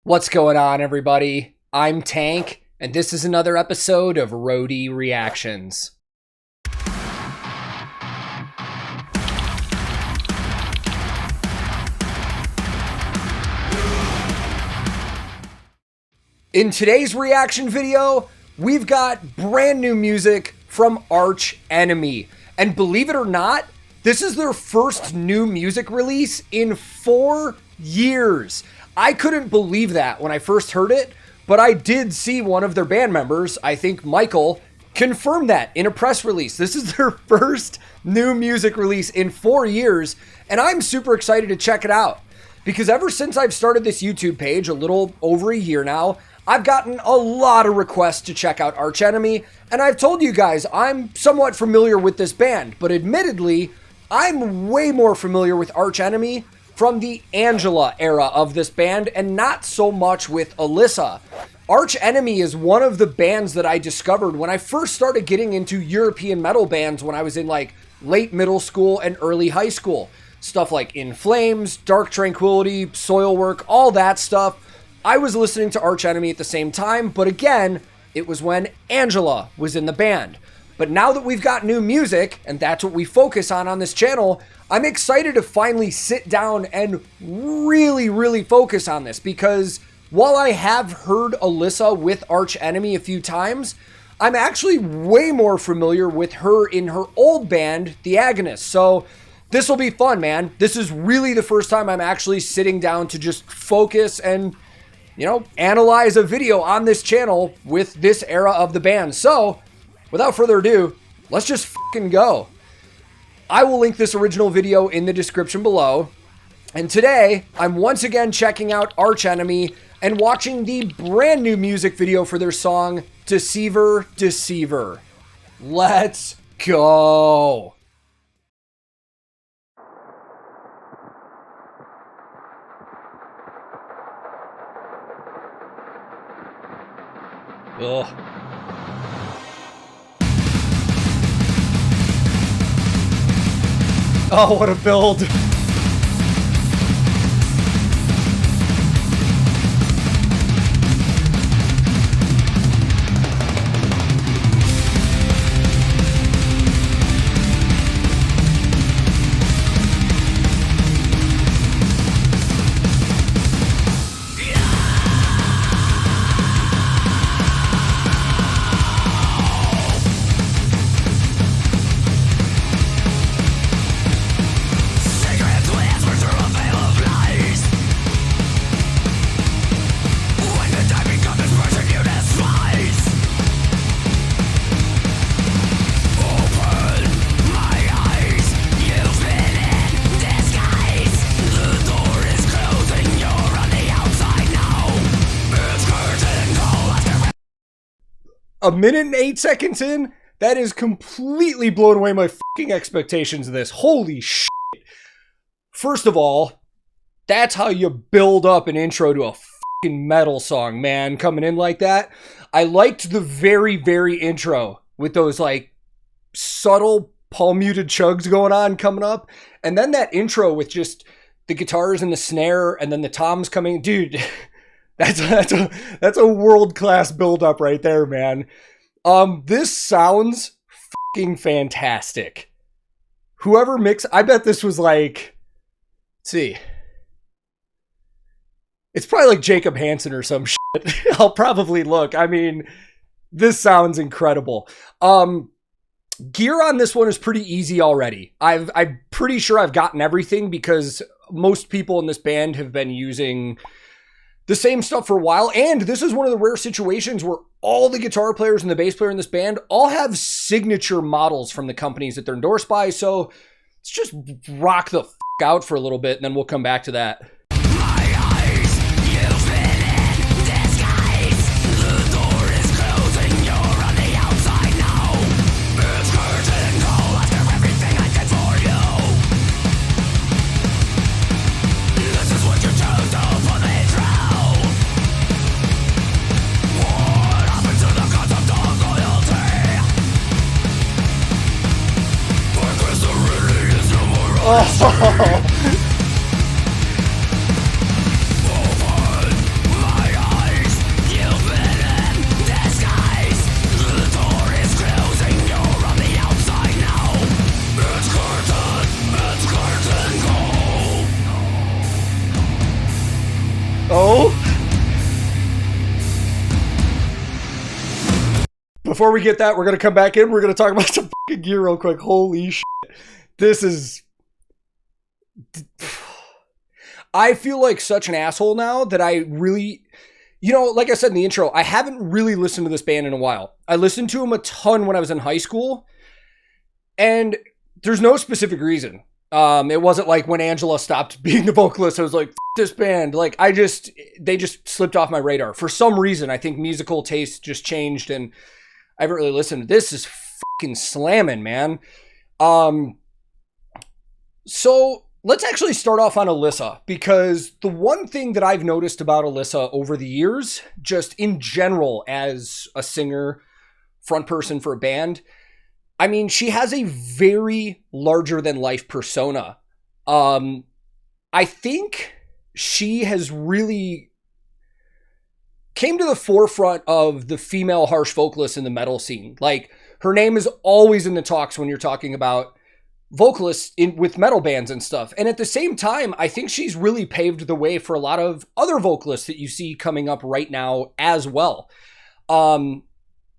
What's going on, everybody? I'm Tank, and this is another episode of Roadie Reactions. In today's reaction video, we've got brand new music from Arch Enemy. And believe it or not, this is their first new music release in 4 years. I couldn't believe that when I first heard it, but I did see one of their band members, I think Michael, confirm that in a press release. This is their first new music release in 4 years, and I'm super excited to check it out. Because ever since I've started this YouTube page a little over a year now, I've gotten a lot of requests to check out Arch Enemy, and I've told you guys I'm somewhat familiar with this band, but admittedly, I'm way more familiar with Arch Enemy from the Angela era of this band and not so much with Alyssa. Arch Enemy is one of the bands that I discovered when I first started getting into European metal bands when I was in like late middle school and early high school. Stuff like In Flames, Dark Tranquility, Soilwork, all that stuff. I was listening to Arch Enemy at the same time, but again, it was when Angela was in the band. But now that we've got new music, and that's what we focus on this channel, I'm excited to finally sit down and really focus on this, because while I have heard Alyssa with Arch Enemy a few times, I'm actually way more familiar with her in her old band, The Agonists. So this will be fun, man. This is really the first time I'm actually sitting down to just focus and, you know, analyze a video on this channel with this era of the band. So without further ado, let's just fucking go. I will link this original video in the description below. And today, I'm once again checking out Arch Enemy and watching the brand new music video for their song, Deceiver, Deceiver. Let's go. Ugh. Oh, what a build. A minute and 8 seconds in, that is completely blown away my fucking expectations of this. Holy shit. First of all, that's how you build up an intro to a fucking metal song, man, coming in like that. I liked the very intro with those like subtle palm muted chugs going on coming up. And then that intro with just the guitars and the snare and then the toms coming. Dude, That's a world-class build-up right there, man. This sounds fucking fantastic. Whoever mixed, I bet this was like, let's see. It's probably like Jacob Hansen or some shit. I'll probably look. I mean, this sounds incredible. Gear on this one is pretty easy already. I'm pretty sure I've gotten everything because most people in this band have been using the same stuff for a while, and this is one of the rare situations where all the guitar players and the bass player in this band all have signature models from the companies that they're endorsed by, so let's just rock the f*** out for a little bit, and then we'll come back to that. Oh. Oh. Before we get that, we're going to come back in. We're going to talk about some fucking gear real quick. Holy shit. This is... I feel like such an asshole now that I really... You know, like I said in the intro, I haven't really listened to this band in a while. I listened to them a ton when I was in high school. And there's no specific reason. It wasn't like when Angela stopped being the vocalist, I was like, F this band. Like, they just slipped off my radar. For some reason, I think musical taste just changed and I haven't really listened. This is fucking slamming, man. So let's actually start off on Alyssa, because the one thing that I've noticed about Alyssa over the years, just in general as a singer, front person for a band, I mean, she has a very larger than life persona. I think she has really came to the forefront of the female harsh vocalist in the metal scene. Like, her name is always in the talks when you're talking about vocalists with metal bands and stuff. And at the same time, I think she's really paved the way for a lot of other vocalists that you see coming up right now as well.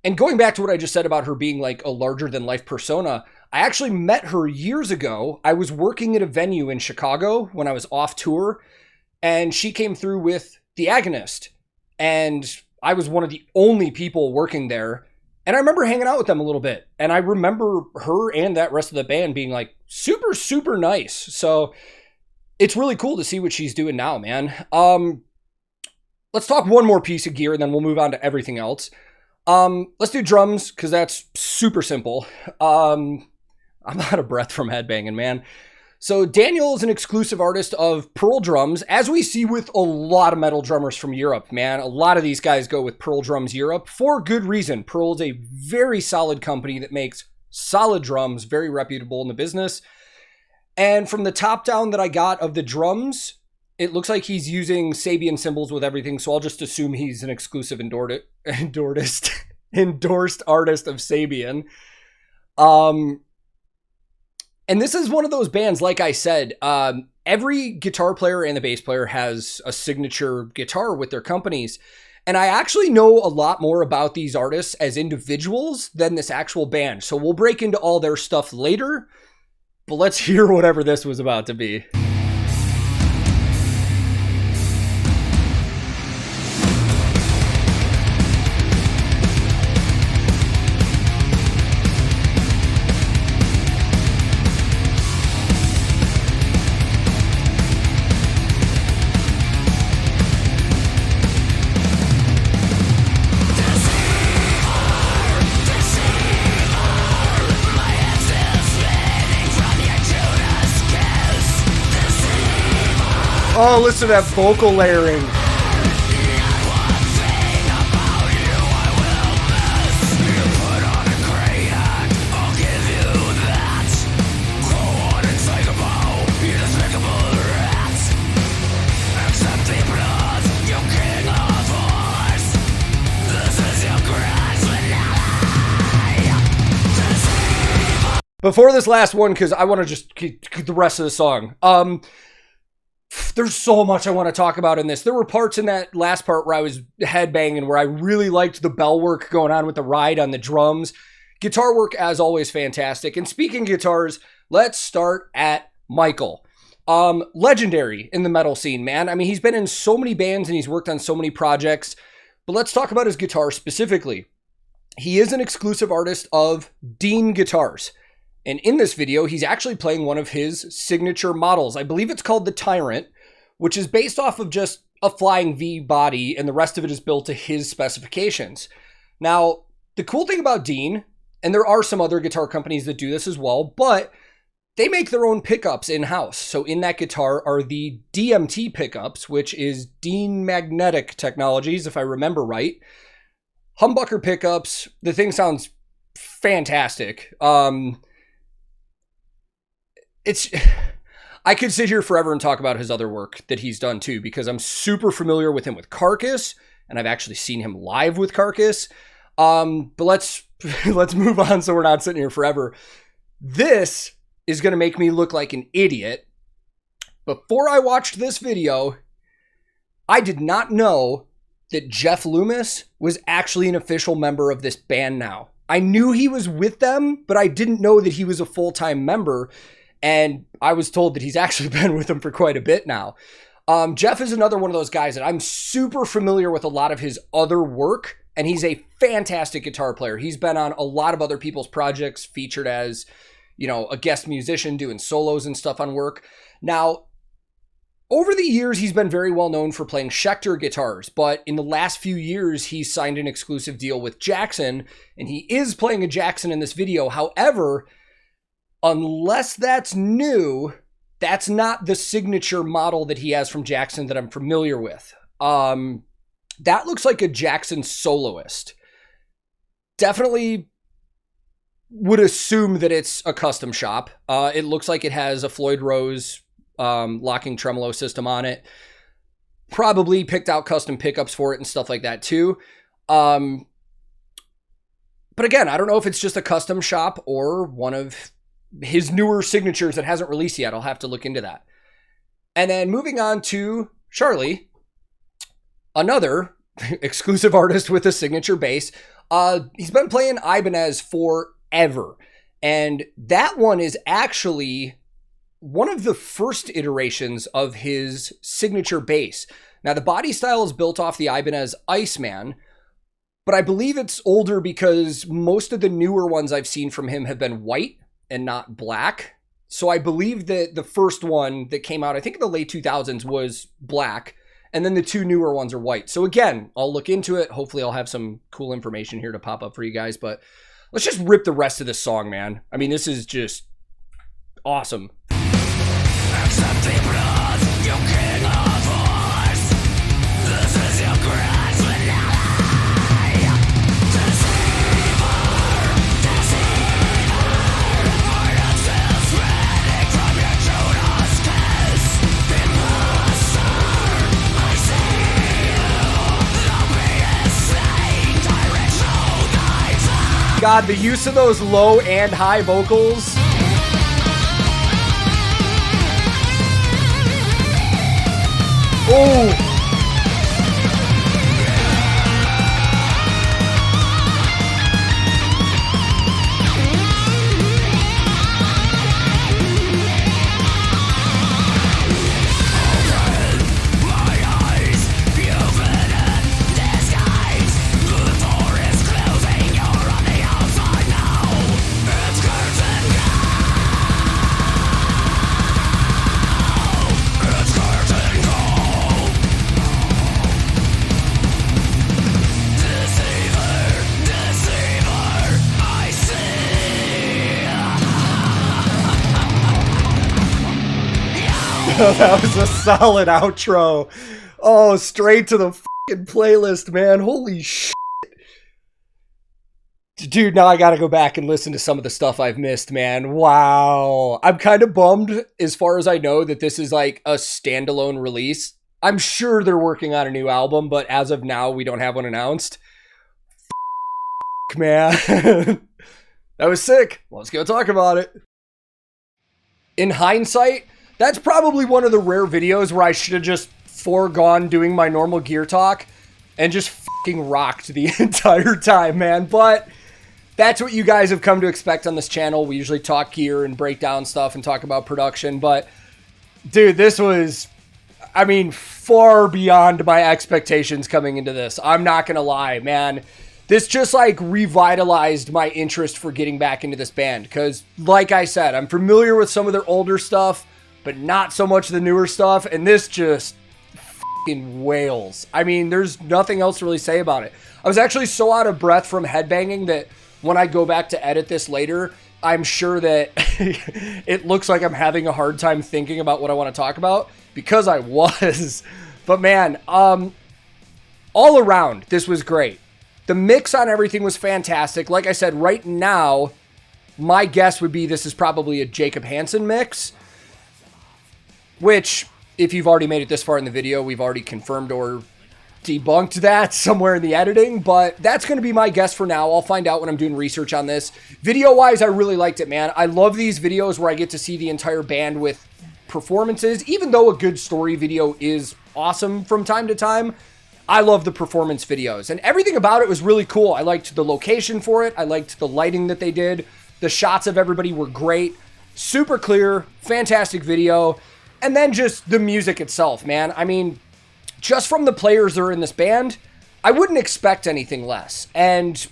And going back to what I just said about her being like a larger than life persona, I actually met her years ago. I was working at a venue in Chicago when I was off tour, and she came through with The Agonist. And I was one of the only people working there. And I remember hanging out with them a little bit. And I remember her and that rest of the band being like super, super nice. So it's really cool to see what she's doing now, man. Let's talk one more piece of gear and then we'll move on to everything else. Let's do drums, because that's super simple. I'm out of breath from headbanging, man. So Daniel is an exclusive artist of Pearl Drums, as we see with a lot of metal drummers from Europe, man. A lot of these guys go with Pearl Drums Europe for good reason. Pearl is a very solid company that makes solid drums, very reputable in the business. And from the top down that I got of the drums, it looks like he's using Sabian cymbals with everything, so I'll just assume he's an exclusive endorsed artist of Sabian. And this is one of those bands, like I said, every guitar player and the bass player has a signature guitar with their companies. And I actually know a lot more about these artists as individuals than this actual band. So we'll break into all their stuff later, but let's hear whatever this was about to be. Oh, listen to that vocal layering. Before this last one, because I want to just keep the rest of the song. There's so much I want to talk about in this. There were parts in that last part where I was headbanging, where I really liked the bell work going on with the ride on the drums. Guitar work, as always, fantastic. And speaking guitars, let's start at Michael. Legendary in the metal scene, man. I mean, he's been in so many bands and he's worked on so many projects. But let's talk about his guitar specifically. He is an exclusive artist of Dean Guitars. And in this video, he's actually playing one of his signature models. I believe it's called the Tyrant, which is based off of just a flying V body, and the rest of it is built to his specifications. Now, the cool thing about Dean, and there are some other guitar companies that do this as well, but they make their own pickups in-house. So in that guitar are the DMT pickups, which is Dean Magnetic Technologies, if I remember right. Humbucker pickups. The thing sounds fantastic. I could sit here forever and talk about his other work that he's done too, because I'm super familiar with him with Carcass, and I've actually seen him live with Carcass. But let's move on so we're not sitting here forever. This is going to make me look like an idiot. Before I watched this video, I did not know that Jeff Loomis was actually an official member of this band now. I knew he was with them, but I didn't know that he was a full-time member. And I was told that he's actually been with them for quite a bit now. Jeff is another one of those guys that I'm super familiar with a lot of his other work, and he's a fantastic guitar player. He's been on a lot of other people's projects, featured as, you know, a guest musician doing solos and stuff on work. Now, over the years, he's been very well known for playing Schecter guitars, but in the last few years, he's signed an exclusive deal with Jackson, and he is playing a Jackson in this video. However, unless that's new, that's not the signature model that he has from Jackson that I'm familiar with. That looks like a Jackson soloist. Definitely would assume that it's a custom shop. It looks like it has a Floyd Rose locking tremolo system on it. Probably picked out custom pickups for it and stuff like that too. But again, I don't know if it's just a custom shop or one of his newer signatures that hasn't released yet. I'll have to look into that. And then moving on to Charlie, another exclusive artist with a signature bass. He's been playing Ibanez forever. And that one is actually one of the first iterations of his signature bass. Now, the body style is built off the Ibanez Iceman, but I believe it's older because most of the newer ones I've seen from him have been white and not black. So I believe that the first one that came out, I think in the late 2000s, was black. And then the two newer ones are white. So again, I'll look into it. Hopefully I'll have some cool information here to pop up for you guys. But let's just rip the rest of this song, man. I mean, this is just awesome. God, the use of those low and high vocals. Oh. That was a solid outro. Oh, straight to the fucking playlist, man. Holy shit. Dude, now I gotta go back and listen to some of the stuff I've missed, man. Wow. I'm kind of bummed, as far as I know, that this is like a standalone release. I'm sure they're working on a new album, but as of now, we don't have one announced. Man. That was sick. Let's go talk about it. In hindsight, that's probably one of the rare videos where I should have just foregone doing my normal gear talk and just fucking rocked the entire time, man. But that's what you guys have come to expect on this channel. We usually talk gear and break down stuff and talk about production. But, dude, this was, I mean, far beyond my expectations coming into this. I'm not going to lie, man. This just, like, revitalized my interest for getting back into this band. Because, like I said, I'm familiar with some of their older stuff, but not so much the newer stuff, and this just fucking wails. I mean, there's nothing else to really say about it. I was actually so out of breath from headbanging that when I go back to edit this later, I'm sure that it looks like I'm having a hard time thinking about what I want to talk about, because I was. But man, all around, this was great. The mix on everything was fantastic. Like I said, right now, my guess would be this is probably a Jacob Hansen mix, which, if you've already made it this far in the video, we've already confirmed or debunked that somewhere in the editing, but that's going to be my guess for now. I'll find out when I'm doing research on this. Video-wise, I really liked it, man. I love these videos where I get to see the entire band with performances, even though a good story video is awesome from time to time, I love the performance videos. And everything about it was really cool. I liked the location for it. I liked the lighting that they did. The shots of everybody were great. Super clear, fantastic video. And then just the music itself, man. I mean, just from the players that are in this band, I wouldn't expect anything less. And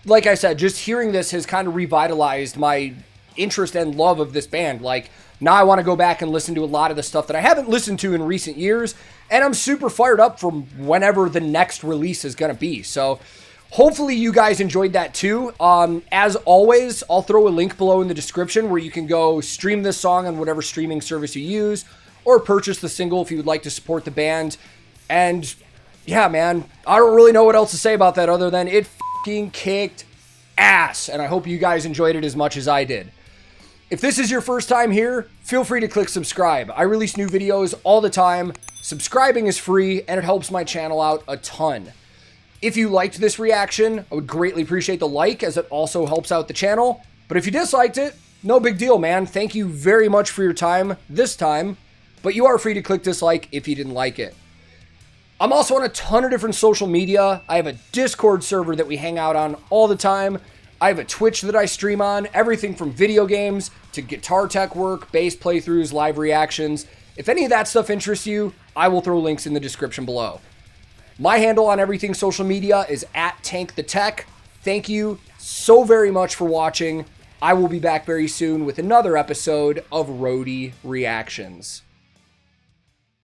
like I said, just hearing this has kind of revitalized my interest and love of this band. Like, now I want to go back and listen to a lot of the stuff that I haven't listened to in recent years. And I'm super fired up from whenever the next release is going to be. So hopefully you guys enjoyed that too. As always, I'll throw a link below in the description where you can go stream this song on whatever streaming service you use, or purchase the single if you would like to support the band. And yeah, man, I don't really know what else to say about that other than it fucking kicked ass. And I hope you guys enjoyed it as much as I did. If this is your first time here, feel free to click subscribe. I release new videos all the time. Subscribing is free and it helps my channel out a ton. If you liked this reaction, I would greatly appreciate the like, as it also helps out the channel. But if you disliked it, no big deal, man. Thank you very much for your time this time. But you are free to click dislike if you didn't like it. I'm also on a ton of different social media. I have a Discord server that we hang out on all the time. I have a Twitch that I stream on, everything from video games to guitar tech work, bass playthroughs, live reactions. If any of that stuff interests you, I will throw links in the description below. My handle on everything social media is @TankTheTech. Thank you so very much for watching. I will be back very soon with another episode of Roadie Reactions.